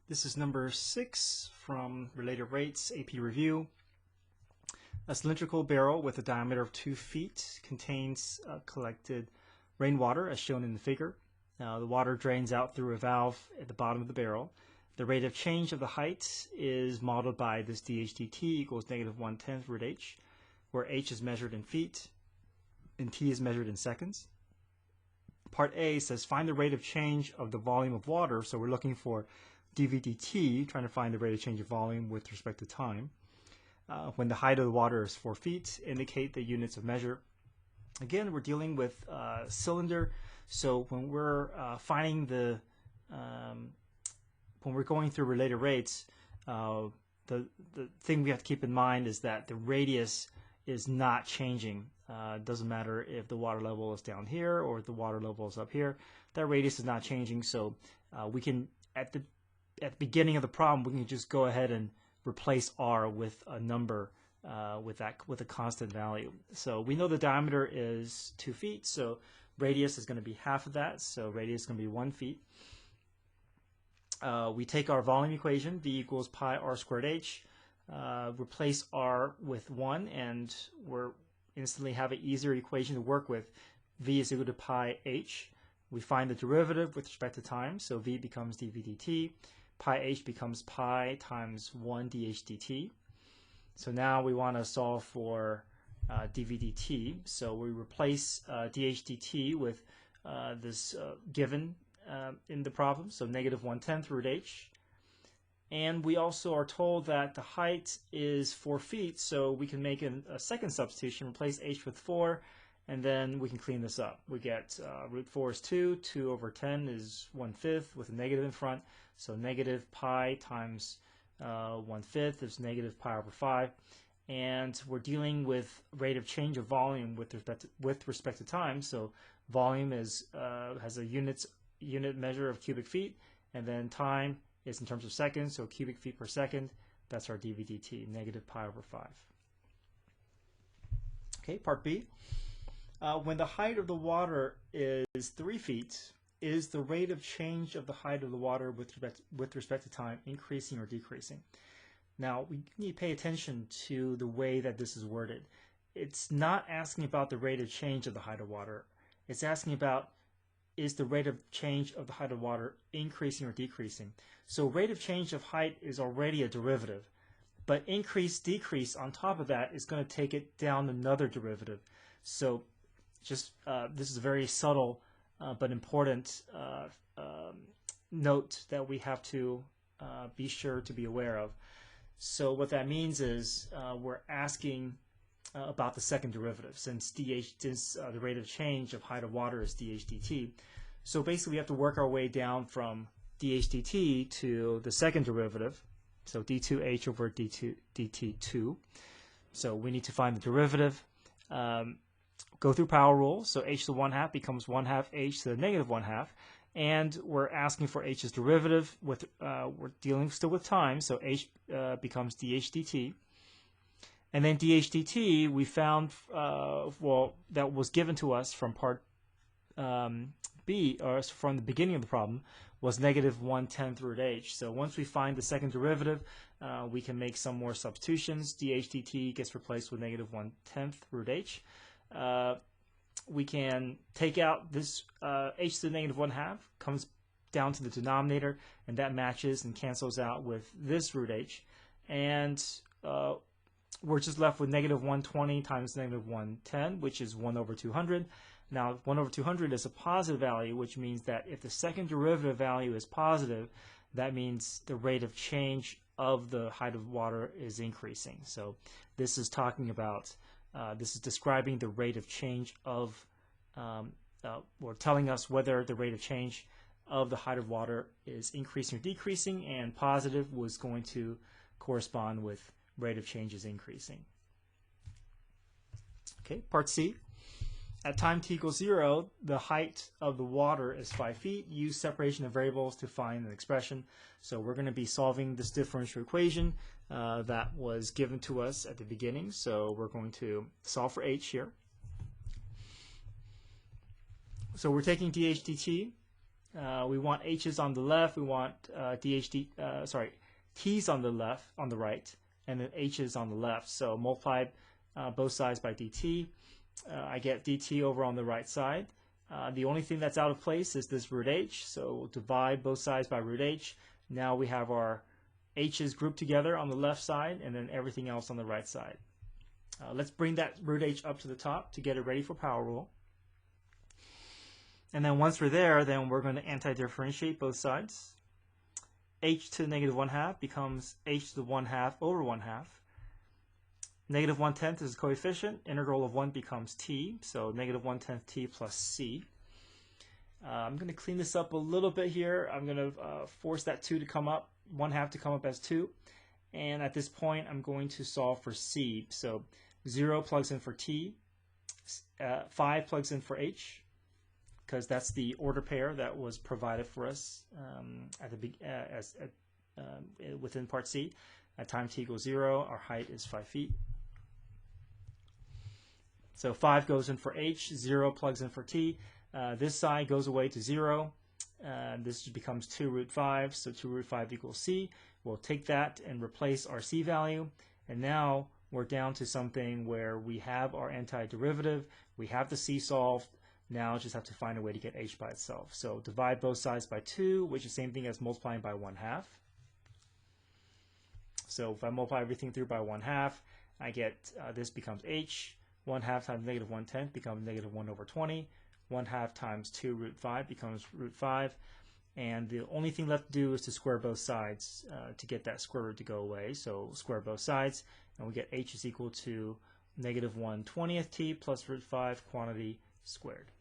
This is number 6 from Related Rates AP Review. A cylindrical barrel with a diameter of 2 feet contains collected rainwater as shown in the figure. Now the water drains out through a valve at the bottom of the barrel. The rate of change of the height is modeled by this dHdt equals -1/10 root h, where h is measured in feet and t is measured in seconds. Part A says find the rate of change of the volume of water, so we're looking for dV/dt, trying to find the rate of change of volume with respect to time. When the height of the water is 4 feet, indicate the units of measure. Again, we're dealing with cylinder, so when we're finding the when we're going through related rates, the thing we have to keep in mind is that the radius is not changing. It doesn't matter if the water level is down here or if the water level is up here. That radius is not changing, so we can at the beginning of the problem we can just go ahead and replace r with a number with a constant value. So we know the diameter is 2 feet, so radius is going to be half of that, so radius is going to be 1 feet. We take our volume equation, v equals pi r squared h, replace r with 1, and we're instantly have an easier equation to work with. V is equal to pi h. We find the derivative with respect to time, so v becomes dv dt. Pi h becomes pi times 1 dh dt. So now we want to solve for dv dt. So we replace dh dt with this given in the problem, so -1/10 root h. And we also are told that the height is 4 feet, so we can make a second substitution, replace h with 4, and then we can clean this up. We get root 4 is 2, 2 over 10 is 1/5 with a negative in front, so negative pi times 1/5 is negative pi over 5. And we're dealing with rate of change of volume with respect to time, so volume is has a unit measure of cubic feet, and then time is in terms of seconds, so cubic feet per second. That's our dV dt, negative pi over 5. Okay, part B. When the height of the water is 3 feet, is the rate of change of the height of the water with respect to time increasing or decreasing? Now, we need to pay attention to the way that this is worded. It's not asking about the rate of change of the height of water. It's asking about, is the rate of change of the height of water increasing or decreasing? So rate of change of height is already a derivative, but increase, decrease on top of that is going to take it down another derivative. So just this is a very subtle but important note that we have to be sure to be aware of. So what that means is we're asking about the second derivative, since the rate of change of height of water is dH dt. So basically we have to work our way down from dH dt to the second derivative, so d2h over dt2. So we need to find the derivative, go through power rule, so h to the 1/2 becomes 1/2 h to the -1/2, and we're asking for h's derivative. We're dealing still with time, so h becomes dH dt. And then dH dt we found, well, that was given to us from part B, or from the beginning of the problem, was -1/10 root h. So once we find the second derivative, we can make some more substitutions. dH dt gets replaced with -1/10 root h. We can take out this h to the -1/2, comes down to the denominator, and that matches and cancels out with this root h. And we're just left with -120 times -110, which is 1 over 200. Now 1 over 200 is a positive value, which means that if the second derivative value is positive, that means the rate of change of the height of water is increasing. So this is talking about, this is describing the rate of change of, or telling us whether the rate of change of the height of water is increasing or decreasing, and positive was going to correspond with rate of change is increasing. Okay, part C. At time t equals 0, the height of the water is 5 feet. Use separation of variables to find an expression. So we're going to be solving this differential equation that was given to us at the beginning. So we're going to solve for h here. So we're taking dH dt we want h's on the left, we want t's on the left, on the right, and then h's on the left. So multiply both sides by dt. I get dt over on the right side. The only thing that's out of place is this root h, so we'll divide both sides by root h. Now we have our h's grouped together on the left side, and then everything else on the right side. Let's bring that root h up to the top to get it ready for power rule. And then once we're there, then we're going to anti-differentiate both sides. H to the negative 1/2 becomes h to the 1/2 over 1/2. Negative 1/10 is the coefficient. Integral of 1 becomes t, so negative 1/10 t plus c. I'm going to clean this up a little bit here. I'm going to force that 2 to come up, 1/2 to come up as 2. And at this point, I'm going to solve for c. So 0 plugs in for t, 5 plugs in for h, because that's the order pair that was provided for us within part C. At time t equals 0, our height is 5 feet. So 5 goes in for h, 0 plugs in for t. This side goes away to 0. This becomes 2 root 5, so 2 root 5 equals c. We'll take that and replace our c value. And now we're down to something where we have our antiderivative, we have the c solved. Now just have to find a way to get h by itself. So divide both sides by 2, which is the same thing as multiplying by 1/2. So if I multiply everything through by 1/2, I get this becomes h. 1/2 times negative 1/10 becomes negative 1 over 20. 1/2 times 2 root 5 becomes root 5. And the only thing left to do is to square both sides to get that square root to go away. So square both sides, and we get h is equal to negative 1/20th t plus root 5 quantity squared.